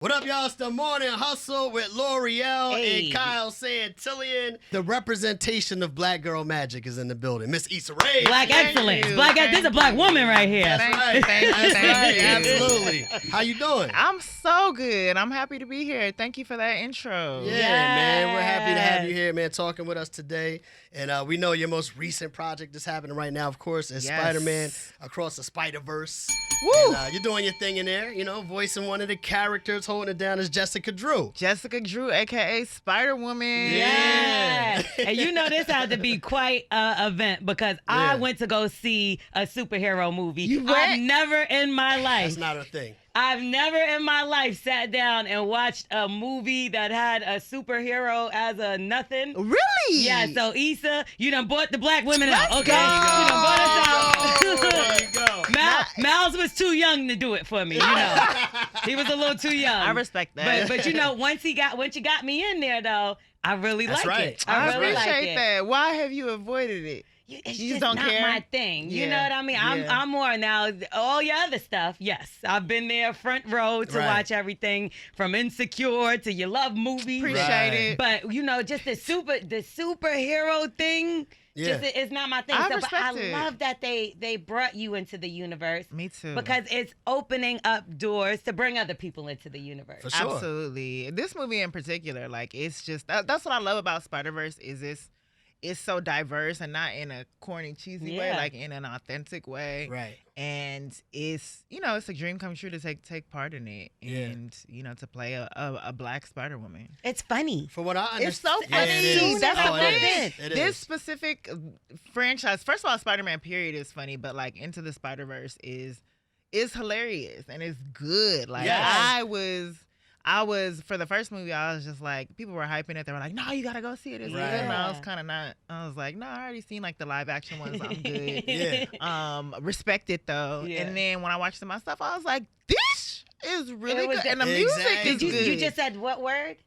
What up, y'all? It's the Morning Hustle with L'Oreal and Kyle Santillion. The representation of Black Girl Magic is in the building. Miss Issa Rae. Black excellence. This is a black woman right here. That's right. That's right. Absolutely. How you doing? I'm so good. I'm happy to be here. Thank you for that intro. Yeah, man. We're happy to have you here, man, talking with us today. And we know your most recent project that's happening right now, of course, is Spider-Man Across the Spider-Verse. Woo! And, you're doing your thing in there, you know, voicing one of the characters, holding it down is Jessica Drew. Jessica Drew, a.k.a. Spider-Woman. Yeah. And you know this had to be quite an event because I went to go see a superhero movie. You went? I've never in my life. That's not a thing. I've never in my life sat down and watched a movie that had a superhero as a nothing. Really? Yeah, so Issa, you done bought the black women out. Let's Okay. go. You done bought us out. There you go. Miles was too young to do it for me, you know. He was a little too young. I respect that. But you know, once you got me in there though, I really That's like right. it. I really like appreciate it. that. Why have you avoided it? It's You just don't not care? my thing. You know Yeah. what I mean? Yeah. I'm more now. All your other stuff, yes. I've been there front row to watch everything from Insecure to your love movies. Appreciate it. But you know, just the superhero thing. Yeah. Just it's not my thing. I But respect I it. love that they brought you into the universe. Me too. Because it's opening up doors to bring other people into the universe. For sure. Absolutely. This movie in particular, like, it's just that's what I love about Spider-Verse is it's so diverse and not in a corny, cheesy way, like in an authentic way. Right. And it's, you know, it's a dream come true to take part in it and, you know, to play a black Spider-Woman. It's funny. For what I understand. It's so Yeah, funny. it is. That's Oh, the it thing. is. It This is. specific franchise, first of all, Spider-Man period is funny, but like Into the Spider-Verse is hilarious and it's good. Like I was for the first movie, I was just like, people were hyping it. They were like, no, you gotta go see it. It's good. And I was kind of not. I was like, no, I already seen like the live action ones. I'm good. Respect it though. Yeah. And then when I watched it myself, I was like, this is really good, and the music Exactly. is good. You just said what word?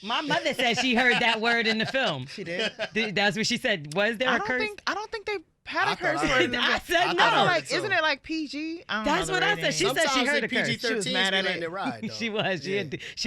My mother said she heard that word in the film. She did. That's what she said. Was there a curse? I don't think they had I a curse thought I word. heard in I the said I no. thought I heard like, it too. isn't it like PG? I don't That's know what the I rating. said. She said Sometimes she heard they a curse. PG-13 She was mad at letting it. it ride, though. She was. She a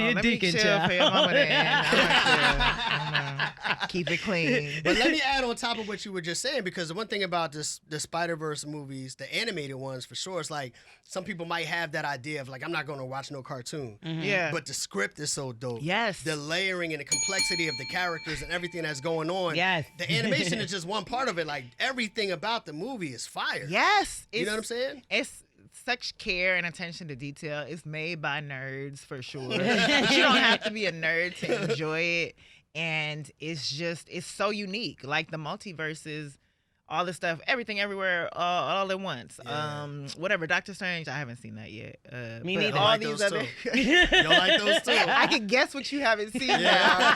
Let me deacon chill child. for your mama then. I'm gonna keep it clean. But let me add on top of what you were just saying, because the one thing about the Spider-Verse movies, the animated ones for sure, it's like some people might have that idea of like, I'm not going to watch no cartoon. Yeah. But the script is so dope. Yes. The layering and the complexity of the characters and everything that's going on. Yes. The animation is just one part of it. Like everything about the movie is fire. Yes. You know what I'm saying? It's such care and attention to detail. It's made by nerds for sure. But you don't have to be a nerd to enjoy it. And it's so unique. Like the multiverses, all the stuff, everything, everywhere, all at once. Yeah. Whatever. Doctor Strange, I haven't seen that yet. Me but neither. All I like these those other. You don't like those too? I can guess what you haven't seen now.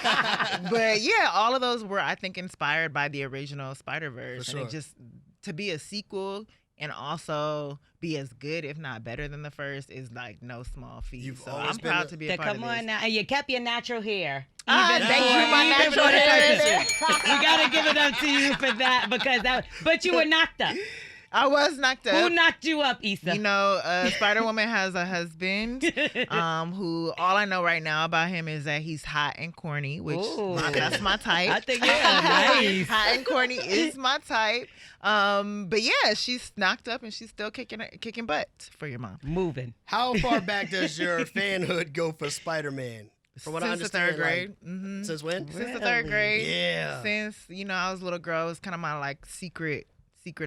But yeah, all of those were, I think, inspired by the original Spider-Verse. For sure. And it just, to be a sequel and also be as good, if not better than the first, is like no small feat. You've So always I'm been proud to be a part Come of this. on now. And you kept your natural hair. Thank you, my even natural for the hair. curses. We got to give it up to you for that but you were knocked up. I was knocked up. Who knocked you up, Issa? You know, Spider-Woman has a husband who all I know right now about him is that he's hot and corny, which that's my type. I think, nice. Hot and corny is my type. But yeah, she's knocked up and she's still kicking butt for your mom. Moving. How far back does your fanhood go for Spider-Man? From what I Since the understand, third grade. Like, since when? Since the third grade. Yeah. Since, you know, I was a little girl, it was kind of my like secret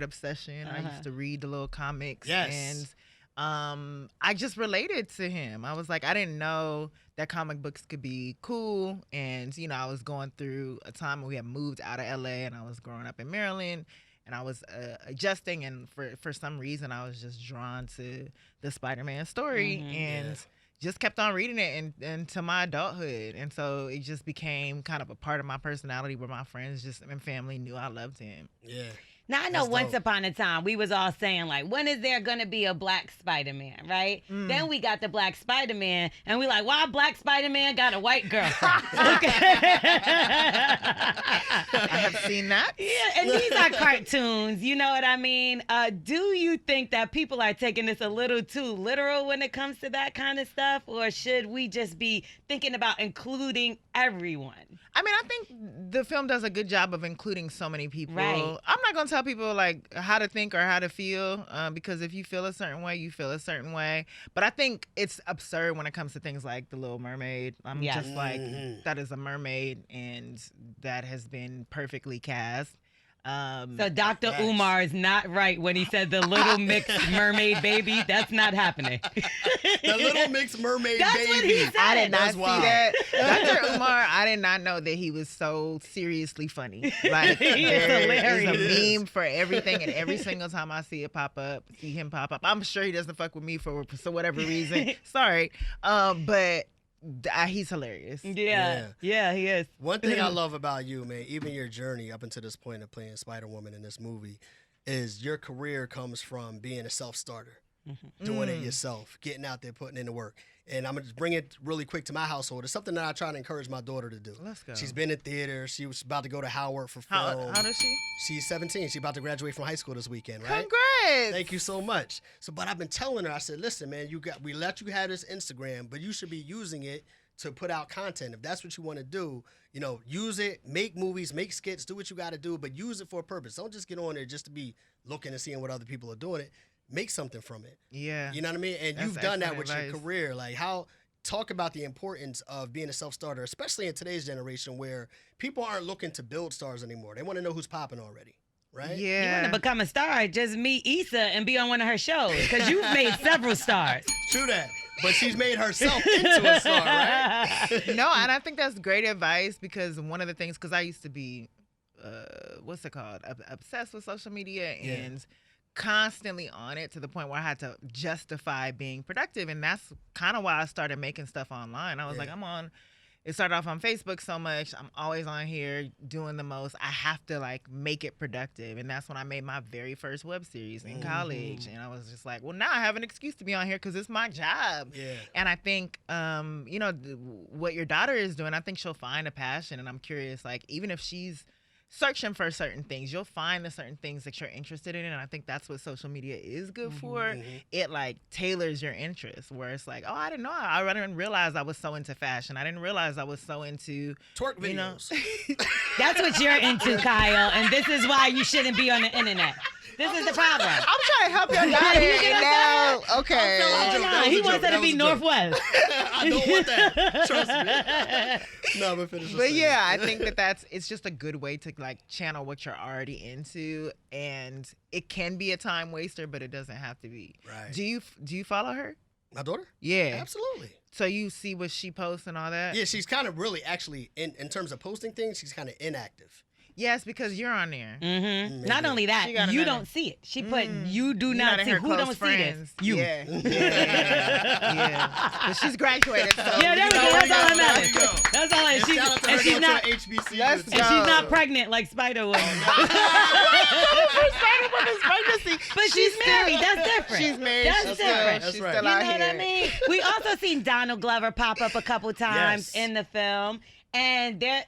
obsession. I used to read the little comics. Yes. And I just related to him. I was like, I didn't know that comic books could be cool. And, you know, I was going through a time when we had moved out of LA and I was growing up in Maryland. And I was adjusting, and for some reason, I was just drawn to the Spider-Man story and just kept on reading it into my adulthood. And so it just became kind of a part of my personality where my friends and family knew I loved him. Yeah. Now, I know That's once dope. upon a time, we was all saying, like, when is there going to be a black Spider-Man, right? Then we got the black Spider-Man, and we like, why black Spider-Man got a white girlfriend? Okay. I have seen that. Yeah, and these are cartoons, you know what I mean? Do you think that people are taking this a little too literal when it comes to that kind of stuff, or should we just be thinking about including everyone? I mean, I think the film does a good job of including so many people. Right. I'm not gonna tell people like how to think or how to feel, because if you feel a certain way, you feel a certain way. But I think it's absurd when it comes to things like The Little Mermaid. I'm Yes. just like, that is a mermaid, and that has been perfectly cast. So Dr. Umar is not right when he said the little mixed mermaid baby. That's not happening. The Little Mixed Mermaid That's baby. what he said. I did not That's see wild. that. Dr. Umar, I did not know that he was so seriously funny. Like, He is there is hilarious. a meme for everything, and every single time I see him pop up, I'm sure he doesn't fuck with me for whatever reason. Sorry. But he's hilarious. Yeah, he is. One thing I love about you, man, even your journey up until this point of playing Spider-Woman in this movie, is your career comes from being a self-starter, doing it yourself, getting out there, putting in the work. And I'm going to bring it really quick to my household. It's something that I try to encourage my daughter to do. Let's go. She's been in theater. She was about to go to Howard for How film. old is she? She's 17. She's about to graduate from high school this weekend, right? Congrats. Thank you so much. But I've been telling her, I said, listen, man, we let you have this Instagram, but you should be using it to put out content. If that's what you want to do, use it, make movies, make skits, do what you got to do, but use it for a purpose. Don't just get on there just to be looking and seeing what other people are doing it. Make something from it. Yeah. You know what I mean? And That's you've done that excellent with your advice. career. Like talk about the importance of being a self-starter, especially in today's generation where people aren't looking to build stars anymore. They want to know who's popping already, right? You Yeah. want to become a star, just meet Issa and be on one of her shows, because you've made several stars. True that. But she's made herself into a star, right? No, and I think that's great advice, because one of the things, because I used to be, what's it called, obsessed with social media and constantly on it to the point where I had to justify being productive, and that's kind of why I started making stuff online. I was like, it started off on Facebook so much. I'm always on here doing the most. I have to like make it productive. And that's when I made my very first web series in college. And I was just like, well, now I have an excuse to be on here because it's my job. Yeah. And I think, what your daughter is doing, I think she'll find a passion. And I'm curious, like, even if she's searching for certain things, you'll find the certain things that you're interested in, and I think that's what social media is good for. It like tailors your interests, where it's like, oh, I didn't know, I didn't realize I was so into fashion, I didn't realize I was so into Twerk videos. That's what you're into, Kyle, and this is why you shouldn't be on the internet. This is the problem. I'm trying to help your daughter. You get what I'm now, okay. That was a joke. That was He a wants joke. her to That be was a joke. Northwest. I don't want that. Trust me. No, but finish. But yeah, I think it's just a good way to like channel what you're already into, and it can be a time waster, but it doesn't have to be. Right. Do you follow her? My daughter? Yeah. Absolutely. So you see what she posts and all that? Yeah, she's kind of really actually, in terms of posting things, she's kind of inactive. Yes, because you're on there. Not only that, She got you another- don't see it. She put, you do You're not in see. her Who close don't friends. see this? You. Yeah. Yeah. But she's graduated, so Yeah, there we go. That's all that matters. There you go. That's all. And Shout out to her she's going not. to HBCU. Let's And she's go. not pregnant like Spider-Woman. Spider-Woman's pregnancy. But she's married. That's different. She's married. That's She's different. That's She's right. still You know out what here. I mean? We also seen Donald Glover pop up a couple times Yes. in the film. And there,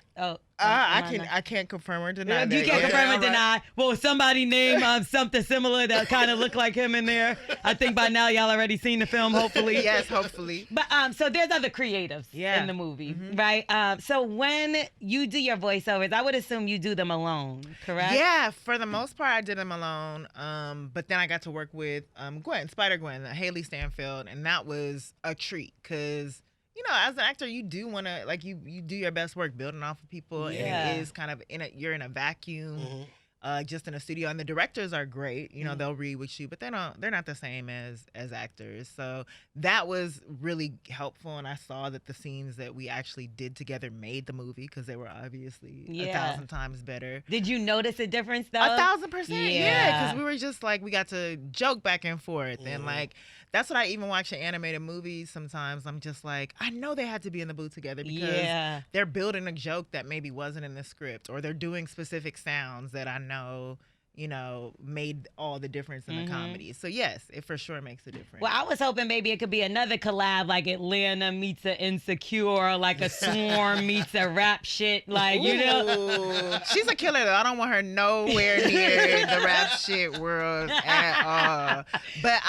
I can't confirm or deny that. You can't Yeah. confirm or all right. deny. Well, somebody name something similar that kind of looked like him in there. I think by now y'all already seen the film, hopefully. Yes, hopefully. But so there's other creatives in the movie, right? So when you do your voiceovers, I would assume you do them alone, correct? Yeah, for the most part, I did them alone. But then I got to work with Spider-Gwen, Haley Stanfield, and that was a treat because, you know, as an actor, you do want to, like, you do your best work building off of people, Yeah. and it is kind of you're in a vacuum, just in a studio, and the directors are great. You know, they'll read with you, but they're not the same as actors. So that was really helpful, and I saw that the scenes that we actually did together made the movie because they were obviously 1,000 times better. Did you notice a difference though? 1,000%, yeah. Because Yeah. we were just like, we got to joke back and forth, and like that's what I even watch in animated movies. Sometimes I'm just like, I know they had to be in the booth together because they're building a joke that maybe wasn't in the script, or they're doing specific sounds that I know made all the difference in the comedy. So yes, it for sure makes a difference. Well, I was hoping maybe it could be another collab, like Atlanta meets a Insecure, like a Swarm meets a rap shit, like She's a killer though. I don't want her nowhere near the rap shit world at all. But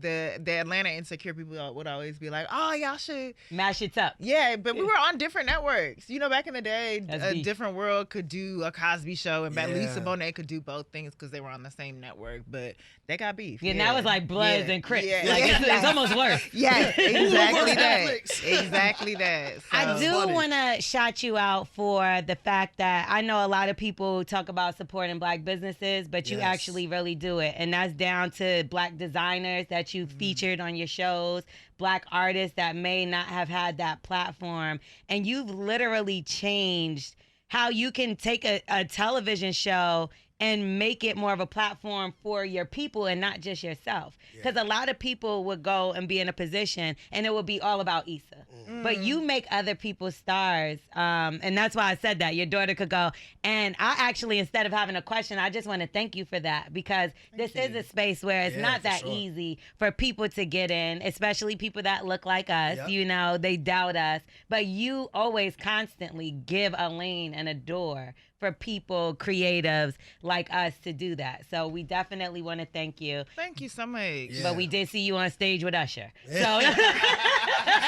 the Atlanta Insecure people would always be like, oh, y'all should mash it up. Yeah, but we were on different networks. Back in the day, That's deep. Different World could do a Cosby Show, and Lisa Bonet could do both things because they were on the same network. But they got beef. Yeah, now it's like Bloods and Crips. Yeah. Like it's almost worse. Yeah, exactly that. Exactly that. So. I do want to shout you out for the fact that I know a lot of people talk about supporting Black businesses, but you actually really do it. And that's down to Black designers that you featured on your shows, Black artists that may not have had that platform. And you've literally changed how you can take a television show and make it more of a platform for your people and not just yourself. Because a lot of people would go and be in a position and it would be all about Issa. But you make other people stars. And that's why I said that. Your daughter could go. And I actually, instead of having a question, I just want to thank you for that, because this is a space where it's not that easy for people to get in, especially people that look like us. They doubt us. But you always constantly give a lane and a door for people, creatives like us to do that. So we definitely want to thank you. Thank you so much. But we did see you on stage with Usher. So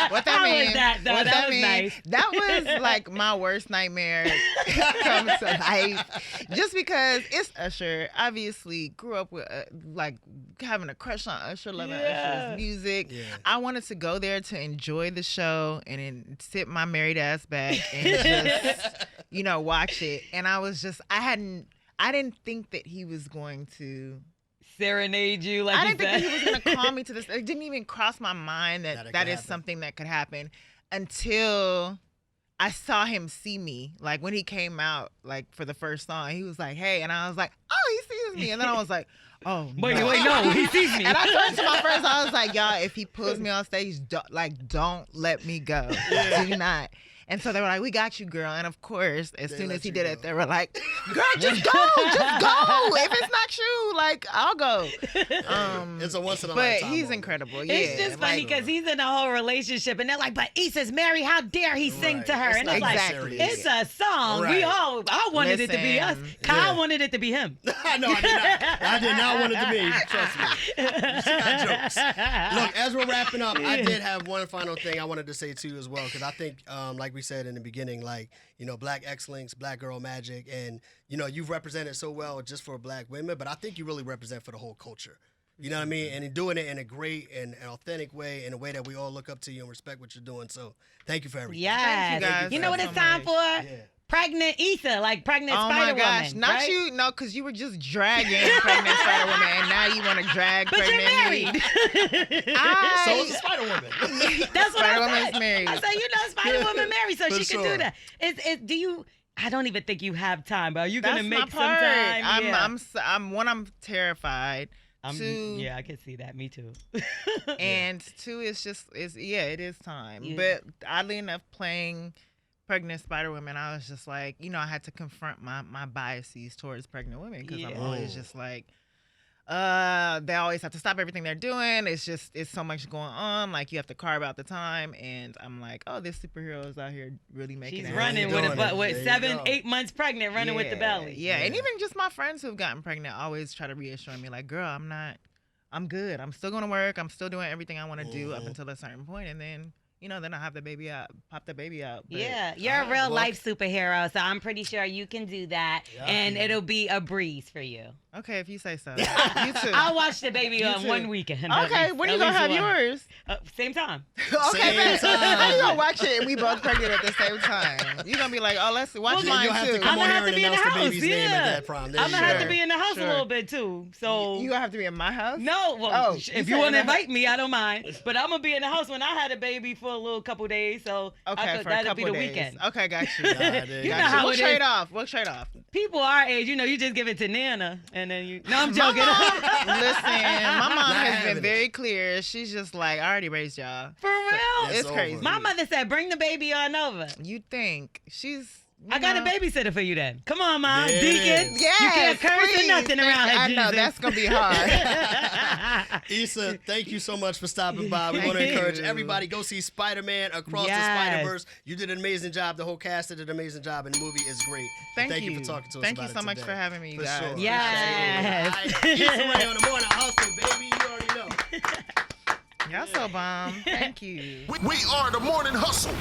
what that how mean? was that though? That was nice. That was like my worst nightmare come to life. Just because it's Usher. Obviously grew up with like having a crush on Usher, loving Usher's music. Yeah. I wanted to go there to enjoy the show and then sit my married ass back and just watch it. And I was just I didn't think that he was going to serenade you like I didn't think that he was going to call me to this. It didn't even cross my mind that is something that could happen until I saw him see me. Like when he came out, like for the first song, he was like, "Hey," and I was like, "Oh, he sees me," and then I was like, "Oh, wait, no, he sees me." And I turned to my friends. I was like, "Y'all, if he pulls me on stage, don't let me go. Do not." And so they were like, "We got you, girl." And of course, as soon as he did it, they were like, "Girl, just go. If it's not you, like, I'll go." It's a once in a but lifetime. But he's moment. incredible. Yeah. It's just funny because he's in a whole relationship, and they're like, "But Issa's married. How dare he sing to her?" And it's like, it's a song. Right. I wanted it to be us. Kyle wanted it to be him. No, I did not. I did not want it to be. Trust me. You still got jokes. Look, as we're wrapping up, I did have one final thing I wanted to say to you as well, because I think, like we said in the beginning, like, Black Excellence, Black Girl Magic, and, you've represented so well just for Black women, but I think you really represent for the whole culture. You know what I mean? And you're doing it in a great and an authentic way, in a way that we all look up to you and respect what you're doing. So thank you for everything. Yeah. Thank you guys. You know what it's time for? Yeah. Pregnant Issa, like pregnant Spider-Woman. Spider-Woman. Oh my gosh, not right? you, no, because you were just dragging pregnant Spider-Woman, and now you want to drag But pregnant you're married. So is the Spider-Woman. That's what Spider-Woman's I married. said. I said, Spider-Woman married, so For she sure. can do that. Do you? I don't even think you have time, but are you gonna That's make my some part. time? I'm terrified. Two, yeah, I can see that. Me too. and two, it is time. Yeah. But oddly enough, playing pregnant Spider-Woman, I was just like, I had to confront my biases towards pregnant women, because I'm always just like, they always have to stop everything they're doing. It's so much going on. Like, you have to carve out the time. And I'm like, oh, this superhero is out here really making She's it running happen. with 8 months pregnant, running with the belly. Yeah, and even just my friends who've gotten pregnant always try to reassure me, like, girl, I'm good. I'm still going to work. I'm still doing everything I want to do up until a certain point. And then, then I have the baby out, pop the baby out. But, yeah, you're a real life superhero, so I'm pretty sure you can do that, and it'll be a breeze for you. Okay, if you say so. You too. I'll watch the baby on one weekend. Okay, when are you going to have yours? Same time. Okay, Same time. how you going to watch it and we both pregnant at the same time? You're going to be like, oh, let's watch mine You'll have too. to come I'm gonna on have here to and be in the announce the house. baby's name at that prom. I'm gonna have to be in the house Sure. a little bit too. So You going to have to be in my house? no, well, you if you said want in to the invite me, I don't mind. But I'm gonna be in the house when I had a baby for a little couple days. So Okay, for a that'll couple be the days. weekend. Okay, got you. You know how We'll it trade is. off. We'll trade off. People our age, you just give it to Nana, and then you. No, I'm joking. Listen, my mom Not has having been it. very clear. She's just like, I already raised y'all. For real. It's over. crazy. My mother said, "Bring the baby on over." You think she's I got a babysitter for you then. Come on, Mom. There it Deacon. is. Yes, You can't curse please. or nothing around here, I know Jesus. that's gonna be hard. Issa, thank you so much for stopping by. We want to Thank encourage you. everybody, go see Spider-Man Across the Yes. Spider-Verse. You did an amazing job. The whole cast did an amazing job, and the movie is great. And Thank you you. for talking to us Thank about you it so much today. for having me, you For guys. sure. Yes. All right. Issa Rae on the Morning Hustle, baby. You already know. Y'all so bomb. Thank you. We are the Morning Hustle.